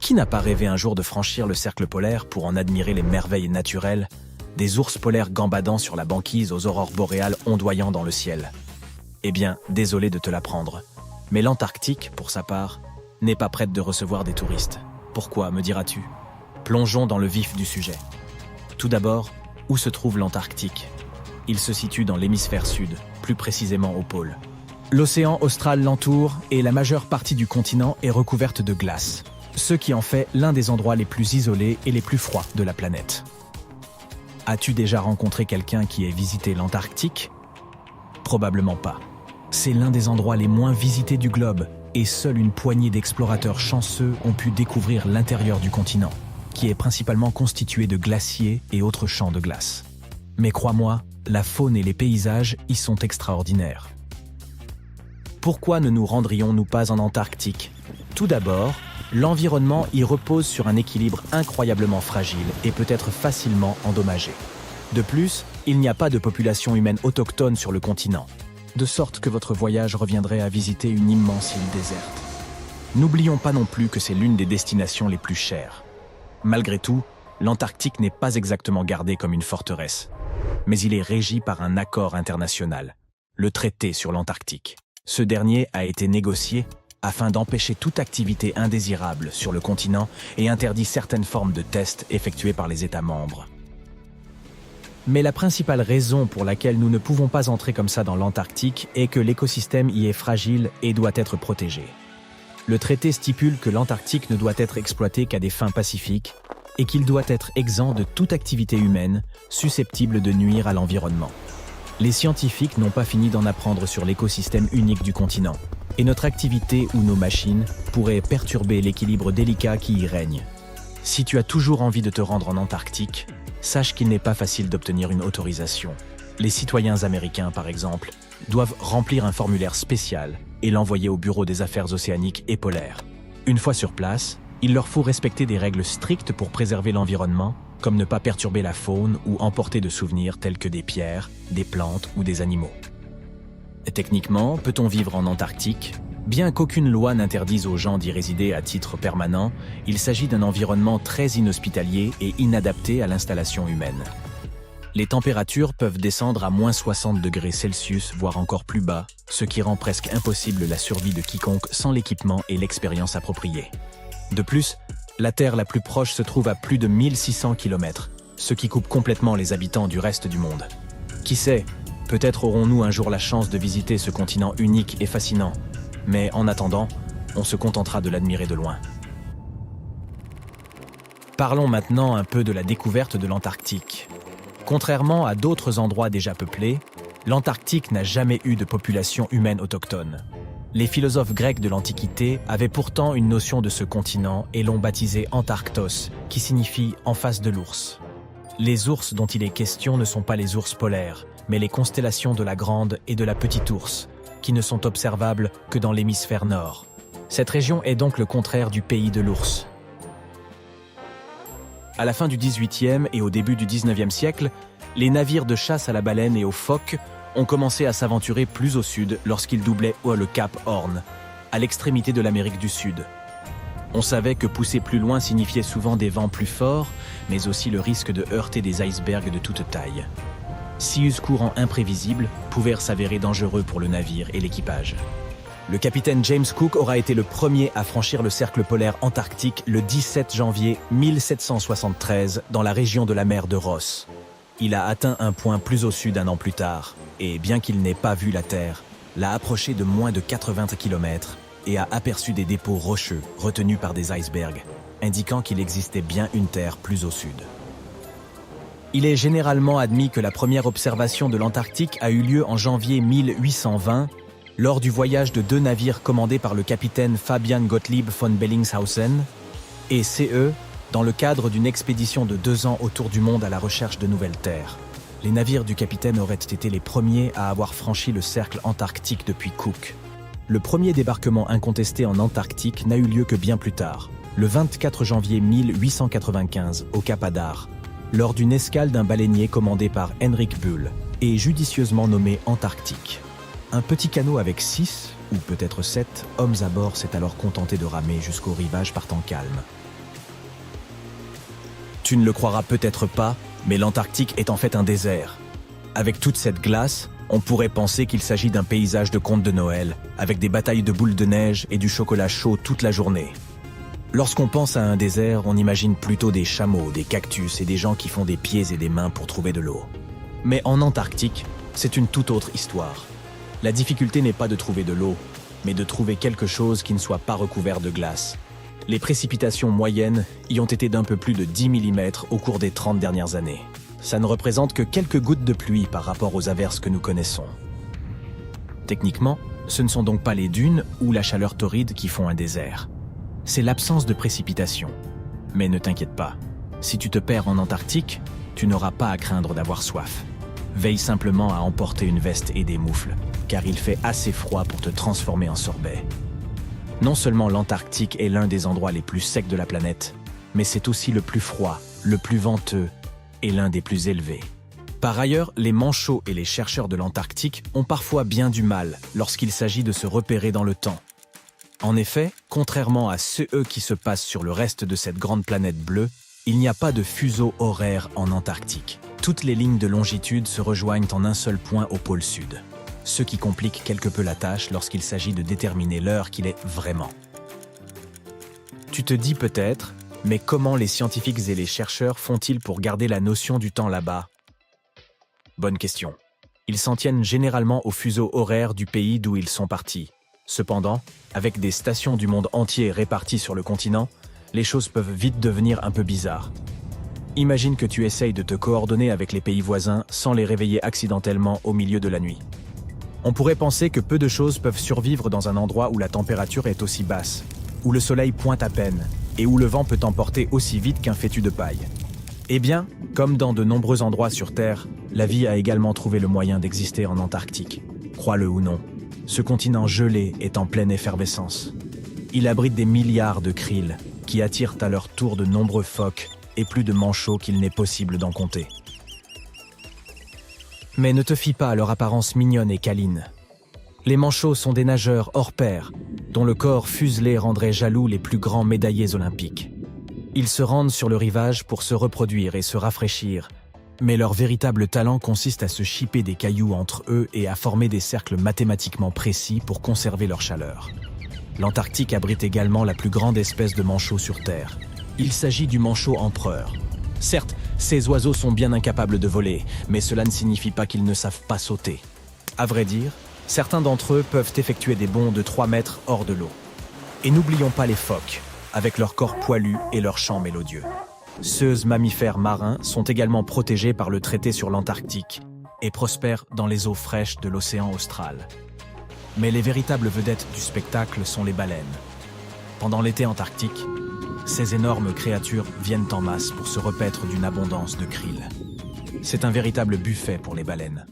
Qui n'a pas rêvé un jour de franchir le cercle polaire pour en admirer les merveilles naturelles, des ours polaires gambadant sur la banquise aux aurores boréales ondoyant dans le ciel? Eh bien, désolé de te l'apprendre, mais l'Antarctique, pour sa part, n'est pas prête de recevoir des touristes. Pourquoi, me diras-tu? Plongeons dans le vif du sujet. Tout d'abord, où se trouve l'Antarctique? Il se situe dans l'hémisphère sud, plus précisément au pôle. L'océan austral l'entoure et la majeure partie du continent est recouverte de glace, ce qui en fait l'un des endroits les plus isolés et les plus froids de la planète. As-tu déjà rencontré quelqu'un qui ait visité l'Antarctique? Probablement pas. C'est l'un des endroits les moins visités du globe et seule une poignée d'explorateurs chanceux ont pu découvrir l'intérieur du continent, qui est principalement constitué de glaciers et autres champs de glace. Mais crois-moi, la faune et les paysages y sont extraordinaires. Pourquoi ne nous rendrions-nous pas en Antarctique? Tout d'abord, l'environnement y repose sur un équilibre incroyablement fragile et peut être facilement endommagé. De plus, il n'y a pas de population humaine autochtone sur le continent, de sorte que votre voyage reviendrait à visiter une immense île déserte. N'oublions pas non plus que c'est l'une des destinations les plus chères. Malgré tout, l'Antarctique n'est pas exactement gardé comme une forteresse, mais il est régi par un accord international, le traité sur l'Antarctique. Ce dernier a été négocié afin d'empêcher toute activité indésirable sur le continent et interdit certaines formes de tests effectués par les États membres. Mais la principale raison pour laquelle nous ne pouvons pas entrer comme ça dans l'Antarctique est que l'écosystème y est fragile et doit être protégé. Le traité stipule que l'Antarctique ne doit être exploité qu'à des fins pacifiques et qu'il doit être exempt de toute activité humaine susceptible de nuire à l'environnement. Les scientifiques n'ont pas fini d'en apprendre sur l'écosystème unique du continent, et notre activité ou nos machines pourraient perturber l'équilibre délicat qui y règne. Si tu as toujours envie de te rendre en Antarctique, sache qu'il n'est pas facile d'obtenir une autorisation. Les citoyens américains, par exemple, doivent remplir un formulaire spécial et l'envoyer au Bureau des affaires océaniques et polaires. Une fois sur place, il leur faut respecter des règles strictes pour préserver l'environnement, comme ne pas perturber la faune ou emporter de souvenirs tels que des pierres, des plantes ou des animaux. Techniquement, peut-on vivre en Antarctique? Bien qu'aucune loi n'interdise aux gens d'y résider à titre permanent, il s'agit d'un environnement très inhospitalier et inadapté à l'installation humaine. Les températures peuvent descendre à moins 60 degrés Celsius, voire encore plus bas, ce qui rend presque impossible la survie de quiconque sans l'équipement et l'expérience appropriée. De plus, la Terre la plus proche se trouve à plus de 1600 km, ce qui coupe complètement les habitants du reste du monde. Qui sait, peut-être aurons-nous un jour la chance de visiter ce continent unique et fascinant, mais en attendant, on se contentera de l'admirer de loin. Parlons maintenant un peu de la découverte de l'Antarctique. Contrairement à d'autres endroits déjà peuplés, l'Antarctique n'a jamais eu de population humaine autochtone. Les philosophes grecs de l'Antiquité avaient pourtant une notion de ce continent et l'ont baptisé Antarctos, qui signifie « en face de l'ours ». Les ours dont il est question ne sont pas les ours polaires, mais les constellations de la Grande et de la Petite Ourse, qui ne sont observables que dans l'hémisphère nord. Cette région est donc le contraire du pays de l'ours. À la fin du XVIIIe et au début du XIXe siècle, les navires de chasse à la baleine et aux phoques ont commencé à s'aventurer plus au sud lorsqu'ils doublaient le cap Horn, à l'extrémité de l'Amérique du Sud. On savait que pousser plus loin signifiait souvent des vents plus forts, mais aussi le risque de heurter des icebergs de toute taille. Sius courants imprévisibles pouvaient s'avérer dangereux pour le navire et l'équipage. Le capitaine James Cook aura été le premier à franchir le cercle polaire antarctique le 17 janvier 1773 dans la région de la mer de Ross. Il a atteint un point plus au sud un an plus tard, et bien qu'il n'ait pas vu la Terre, l'a approché de moins de 80 km et a aperçu des dépôts rocheux retenus par des icebergs, indiquant qu'il existait bien une Terre plus au sud. Il est généralement admis que la première observation de l'Antarctique a eu lieu en janvier 1820, lors du voyage de 2 navires commandés par le capitaine Fabian Gottlieb von Bellingshausen et CE, dans le cadre d'une expédition de 2 ans autour du monde à la recherche de nouvelles terres. Les navires du capitaine auraient été les premiers à avoir franchi le cercle antarctique depuis Cook. Le premier débarquement incontesté en Antarctique n'a eu lieu que bien plus tard, le 24 janvier 1895, au Cap Adar, lors d'une escale d'un baleinier commandé par Henrik Bull et judicieusement nommé Antarctique. Un petit canot avec 6, ou peut-être 7, hommes à bord s'est alors contenté de ramer jusqu'au rivage par temps calme. Tu ne le croiras peut-être pas, mais l'Antarctique est en fait un désert. Avec toute cette glace, on pourrait penser qu'il s'agit d'un paysage de conte de Noël, avec des batailles de boules de neige et du chocolat chaud toute la journée. Lorsqu'on pense à un désert, on imagine plutôt des chameaux, des cactus et des gens qui font des pieds et des mains pour trouver de l'eau. Mais en Antarctique, c'est une toute autre histoire. La difficulté n'est pas de trouver de l'eau, mais de trouver quelque chose qui ne soit pas recouvert de glace. Les précipitations moyennes y ont été d'un peu plus de 10 mm au cours des 30 dernières années. Ça ne représente que quelques gouttes de pluie par rapport aux averses que nous connaissons. Techniquement, ce ne sont donc pas les dunes ou la chaleur torride qui font un désert. C'est l'absence de précipitation. Mais ne t'inquiète pas, si tu te perds en Antarctique, tu n'auras pas à craindre d'avoir soif. Veille simplement à emporter une veste et des moufles, car il fait assez froid pour te transformer en sorbet. Non seulement l'Antarctique est l'un des endroits les plus secs de la planète, mais c'est aussi le plus froid, le plus venteux et l'un des plus élevés. Par ailleurs, les manchots et les chercheurs de l'Antarctique ont parfois bien du mal lorsqu'il s'agit de se repérer dans le temps. En effet, contrairement à ceux qui se passent sur le reste de cette grande planète bleue, il n'y a pas de fuseau horaire en Antarctique. Toutes les lignes de longitude se rejoignent en un seul point au pôle sud, ce qui complique quelque peu la tâche lorsqu'il s'agit de déterminer l'heure qu'il est vraiment. Tu te dis peut-être, mais comment les scientifiques et les chercheurs font-ils pour garder la notion du temps là-bas? Bonne question. Ils s'en tiennent généralement au fuseau horaire du pays d'où ils sont partis. Cependant, avec des stations du monde entier réparties sur le continent, les choses peuvent vite devenir un peu bizarres. Imagine que tu essayes de te coordonner avec les pays voisins sans les réveiller accidentellement au milieu de la nuit. On pourrait penser que peu de choses peuvent survivre dans un endroit où la température est aussi basse, où le soleil pointe à peine et où le vent peut emporter aussi vite qu'un fétu de paille. Eh bien, comme dans de nombreux endroits sur Terre, la vie a également trouvé le moyen d'exister en Antarctique. Crois-le ou non, ce continent gelé est en pleine effervescence. Il abrite des milliards de krill qui attirent à leur tour de nombreux phoques et plus de manchots qu'il n'est possible d'en compter. Mais ne te fie pas à leur apparence mignonne et câline. Les manchots sont des nageurs hors pair, dont le corps fuselé rendrait jaloux les plus grands médaillés olympiques. Ils se rendent sur le rivage pour se reproduire et se rafraîchir, mais leur véritable talent consiste à se chipper des cailloux entre eux et à former des cercles mathématiquement précis pour conserver leur chaleur. L'Antarctique abrite également la plus grande espèce de manchot sur Terre. Il s'agit du manchot empereur. Certes, ces oiseaux sont bien incapables de voler, mais cela ne signifie pas qu'ils ne savent pas sauter. À vrai dire, certains d'entre eux peuvent effectuer des bonds de 3 mètres hors de l'eau. Et n'oublions pas les phoques, avec leur corps poilu et leur chant mélodieux. Ces mammifères marins sont également protégés par le traité sur l'Antarctique et prospèrent dans les eaux fraîches de l'océan austral. Mais les véritables vedettes du spectacle sont les baleines. Pendant l'été antarctique, ces énormes créatures viennent en masse pour se repaître d'une abondance de krill. C'est un véritable buffet pour les baleines.